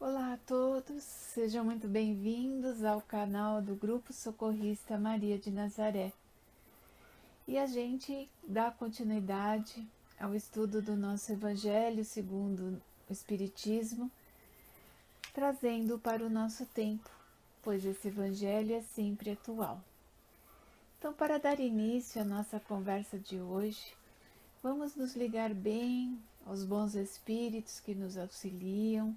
Olá a todos, sejam muito bem-vindos ao canal do Grupo Socorrista Maria de Nazaré. E a gente dá continuidade ao estudo do nosso Evangelho segundo o Espiritismo, trazendo para o nosso tempo, pois esse Evangelho é sempre atual. Então, para dar início à nossa conversa de hoje, vamos nos ligar bem aos bons espíritos que nos auxiliam.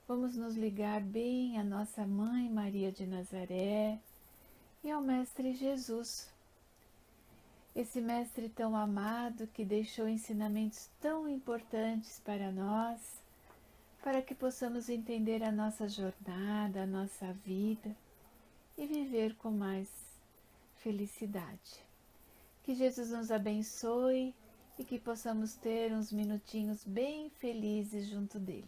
Vamos nos ligar bem à nossa Mãe Maria de Nazaré e ao Mestre Jesus. Esse Mestre tão amado que deixou ensinamentos tão importantes para nós, para que possamos entender a nossa jornada, a nossa vida e viver com mais felicidade. Que Jesus nos abençoe e que possamos ter uns minutinhos bem felizes junto dele.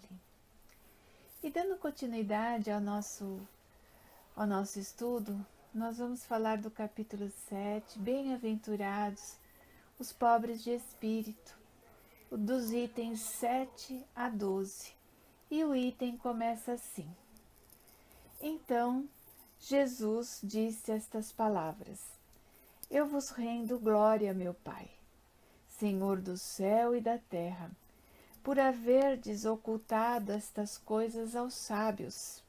E dando continuidade ao nosso estudo, nós vamos falar do capítulo 7, Bem-aventurados os pobres de espírito, dos itens 7 a 12. E o item começa assim: Então Jesus disse estas palavras: Eu vos rendo glória, meu Pai, Senhor do céu e da terra, por haverdes ocultado estas coisas aos sábios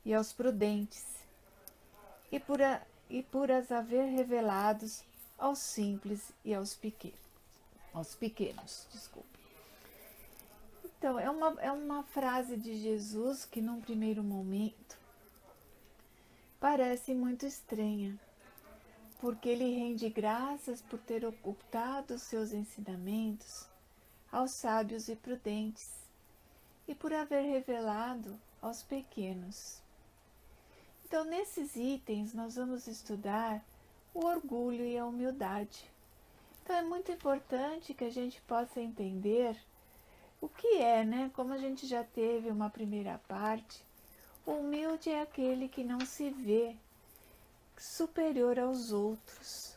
e aos prudentes, e por as haver revelados aos simples e aos pequenos. Então, é uma frase de Jesus que num primeiro momento parece muito estranha, porque ele rende graças por ter ocultado os seus ensinamentos aos sábios e prudentes, e por haver revelado aos pequenos. Então, nesses itens, nós vamos estudar o orgulho e a humildade. Então, é muito importante que a gente possa entender o que é, né? Como a gente já teve uma primeira parte, o humilde é aquele que não se vê superior aos outros,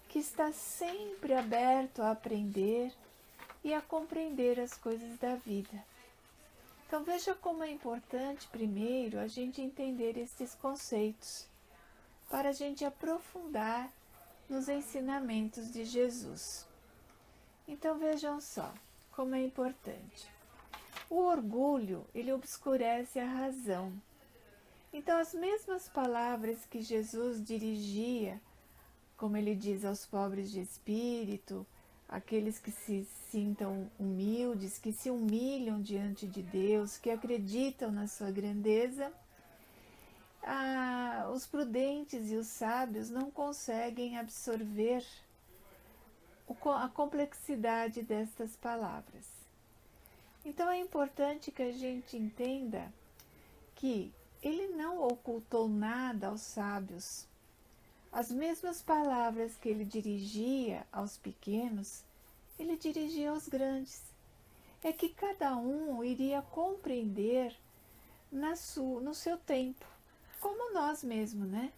que está sempre aberto a aprender e a compreender as coisas da vida. Então veja como é importante primeiro a gente entender esses conceitos, para a gente aprofundar nos ensinamentos de Jesus. Então vejam só como é importante. O orgulho, ele obscurece a razão. Então as mesmas palavras que Jesus dirigia, como ele diz aos pobres de espírito, aqueles que se sintam humildes, que se humilham diante de Deus, que acreditam na sua grandeza, os prudentes e os sábios não conseguem absorver a complexidade destas palavras. Então é importante que a gente entenda que ele não ocultou nada aos sábios. As mesmas palavras que ele dirigia aos pequenos, ele dirigia aos grandes. É que cada um iria compreender no seu tempo, como nós mesmos, né?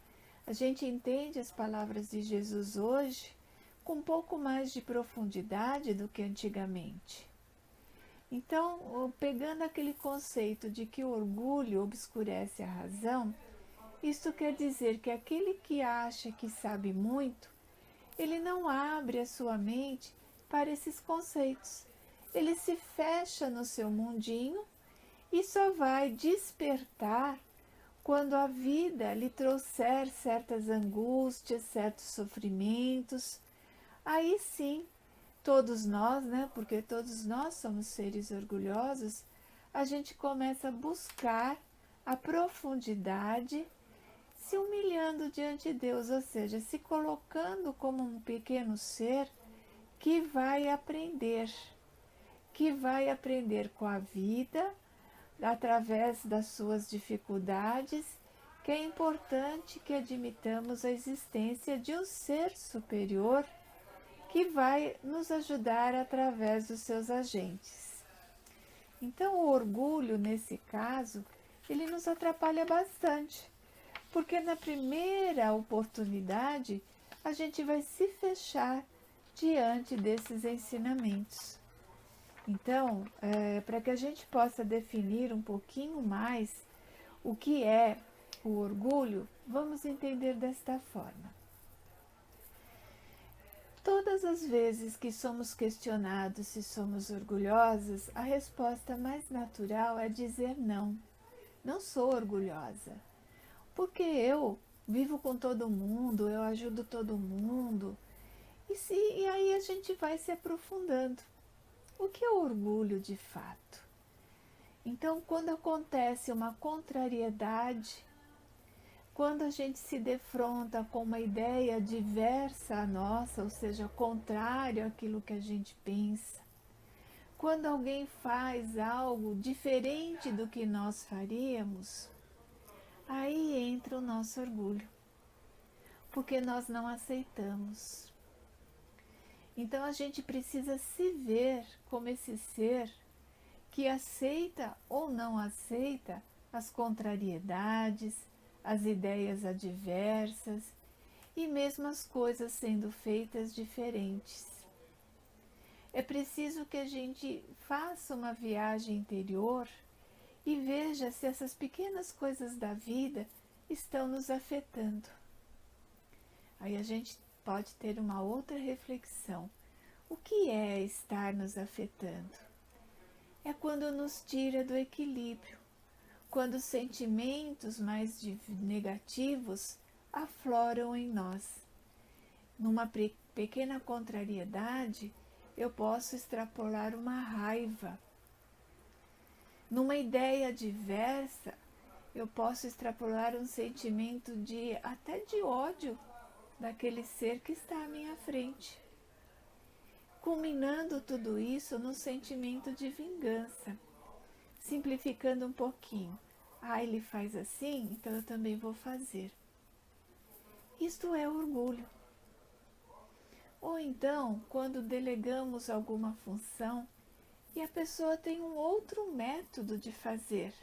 A gente entende as palavras de Jesus hoje com um pouco mais de profundidade do que antigamente. Então, pegando aquele conceito de que o orgulho obscurece a razão, isto quer dizer que aquele que acha que sabe muito, ele não abre a sua mente para esses conceitos. Ele se fecha no seu mundinho e só vai despertar quando a vida lhe trouxer certas angústias, certos sofrimentos. Aí sim, todos nós, né, porque todos nós somos seres orgulhosos, a gente começa a buscar a profundidade, se humilhando diante de Deus, ou seja, se colocando como um pequeno ser que vai aprender com a vida, através das suas dificuldades, que é importante que admitamos a existência de um ser superior que vai nos ajudar através dos seus agentes. Então, o orgulho, nesse caso, ele nos atrapalha bastante, porque na primeira oportunidade a gente vai se fechar diante desses ensinamentos. Então, para que a gente possa definir um pouquinho mais o que é o orgulho, vamos entender desta forma. Todas as vezes que somos questionados se somos orgulhosas, a resposta mais natural é dizer não. Não sou orgulhosa, porque eu vivo com todo mundo, eu ajudo todo mundo. E aí a gente vai se aprofundando. O que é orgulho de fato? Então, quando acontece uma contrariedade, quando a gente se defronta com uma ideia diversa à nossa, ou seja, contrário àquilo que a gente pensa, quando alguém faz algo diferente do que nós faríamos, aí entra o nosso orgulho, porque nós não aceitamos. Então a gente precisa se ver como esse ser que aceita ou não aceita as contrariedades, as ideias adversas e mesmo as coisas sendo feitas diferentes. É preciso que a gente faça uma viagem interior e veja se essas pequenas coisas da vida estão nos afetando. Aí a gente pode ter uma outra reflexão. O que é estar nos afetando? É quando nos tira do equilíbrio, quando sentimentos mais negativos afloram em nós. Numa pequena contrariedade, eu posso extrapolar uma raiva. Numa ideia diversa, eu posso extrapolar um sentimento até de ódio daquele ser que está à minha frente, culminando tudo isso no sentimento de vingança, simplificando um pouquinho. Ele faz assim, então eu também vou fazer. Isto é orgulho. Ou então, quando delegamos alguma função e a pessoa tem um outro método de fazer.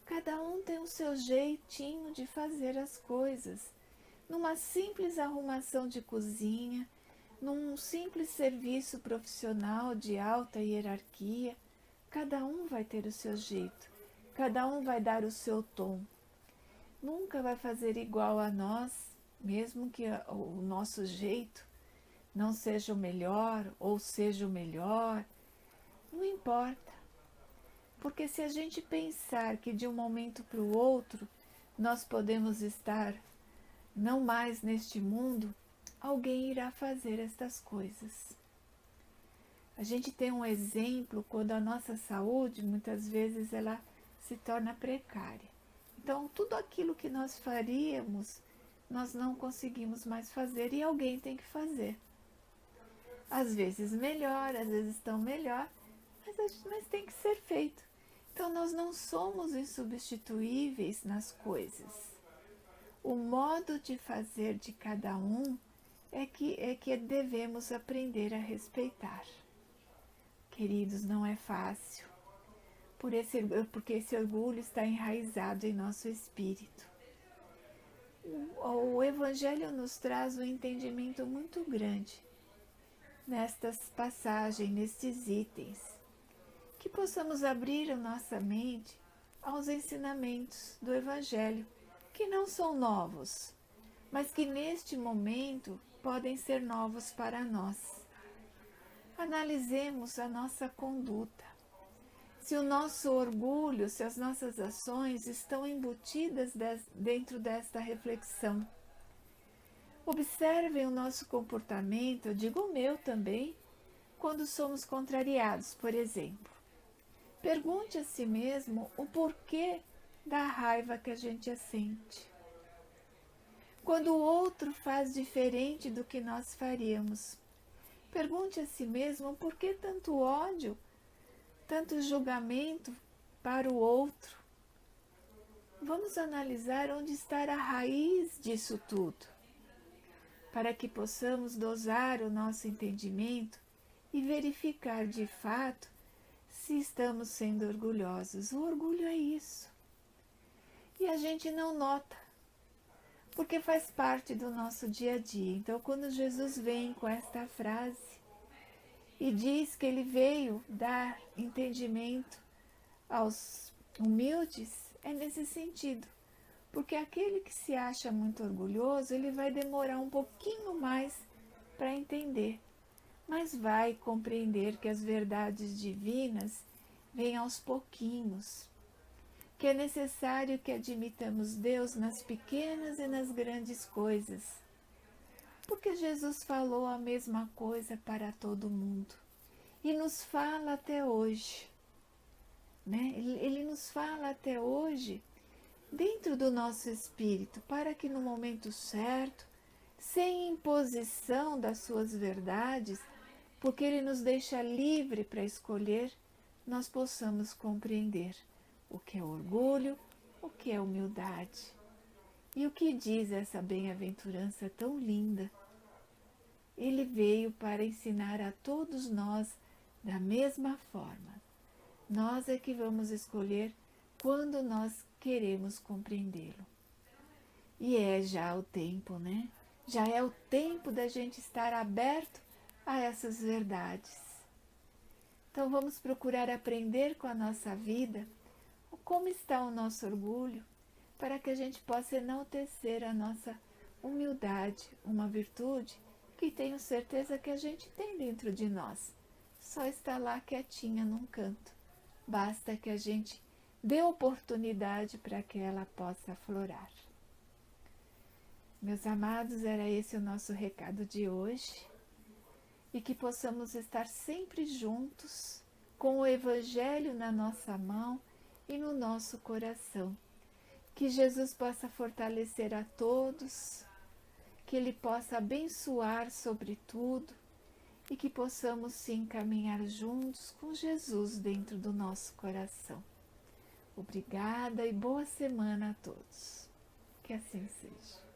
Cada um tem o seu jeitinho de fazer as coisas. Numa simples arrumação de cozinha, num simples serviço profissional de alta hierarquia, cada um vai ter o seu jeito, cada um vai dar o seu tom. Nunca vai fazer igual a nós, mesmo que o nosso jeito não seja o melhor ou seja o melhor, não importa. Porque se a gente pensar que de um momento para o outro nós podemos estar não mais neste mundo, alguém irá fazer estas coisas. A gente tem um exemplo quando a nossa saúde, muitas vezes, ela se torna precária. Então, tudo aquilo que nós faríamos, nós não conseguimos mais fazer e alguém tem que fazer. Às vezes melhor, às vezes tão melhor, mas tem que ser feito. Então, nós não somos insubstituíveis nas coisas. O modo de fazer de cada um é que devemos aprender a respeitar. Queridos, não é fácil, porque esse orgulho está enraizado em nosso espírito. O Evangelho nos traz um entendimento muito grande nestas passagens, nestes itens, que possamos abrir a nossa mente aos ensinamentos do Evangelho, que não são novos, mas que neste momento podem ser novos para nós. Analisemos a nossa conduta. Se o nosso orgulho, se as nossas ações estão embutidas dentro desta reflexão. Observem o nosso comportamento, eu digo o meu também, quando somos contrariados, por exemplo. Pergunte a si mesmo o porquê da raiva que a gente sente. Quando o outro faz diferente do que nós faríamos, pergunte a si mesmo por que tanto ódio, tanto julgamento para o outro. Vamos analisar onde está a raiz disso tudo, para que possamos dosar o nosso entendimento e verificar de fato se estamos sendo orgulhosos. O orgulho é isso. E a gente não nota, porque faz parte do nosso dia a dia. Então, quando Jesus vem com esta frase, E diz que ele veio dar entendimento aos humildes, é nesse sentido. Porque aquele que se acha muito orgulhoso, ele vai demorar um pouquinho mais para entender, mas vai compreender que as verdades divinas vêm aos pouquinhos, que é necessário que admitamos Deus nas pequenas e nas grandes coisas, porque Jesus falou a mesma coisa para todo mundo e nos fala até hoje, né? Ele nos fala até hoje dentro do nosso espírito, para que no momento certo, sem imposição das suas verdades, porque Ele nos deixa livre para escolher, nós possamos compreender o que é orgulho, o que é humildade. E o que diz essa bem-aventurança tão linda? Ele veio para ensinar a todos nós da mesma forma. Nós é que vamos escolher quando nós queremos compreendê-lo. E é já o tempo, né? Já é o tempo da gente estar aberto a essas verdades. Então vamos procurar aprender com a nossa vida como está o nosso orgulho, para que a gente possa enaltecer a nossa humildade, uma virtude que tenho certeza que a gente tem dentro de nós. Só está lá quietinha num canto. Basta que a gente dê oportunidade para que ela possa aflorar. Meus amados, era esse o nosso recado de hoje. E que possamos estar sempre juntos, com o Evangelho na nossa mão e no nosso coração. Que Jesus possa fortalecer a todos, que Ele possa abençoar sobre tudo e que possamos se encaminhar juntos com Jesus dentro do nosso coração. Obrigada e boa semana a todos. Que assim seja.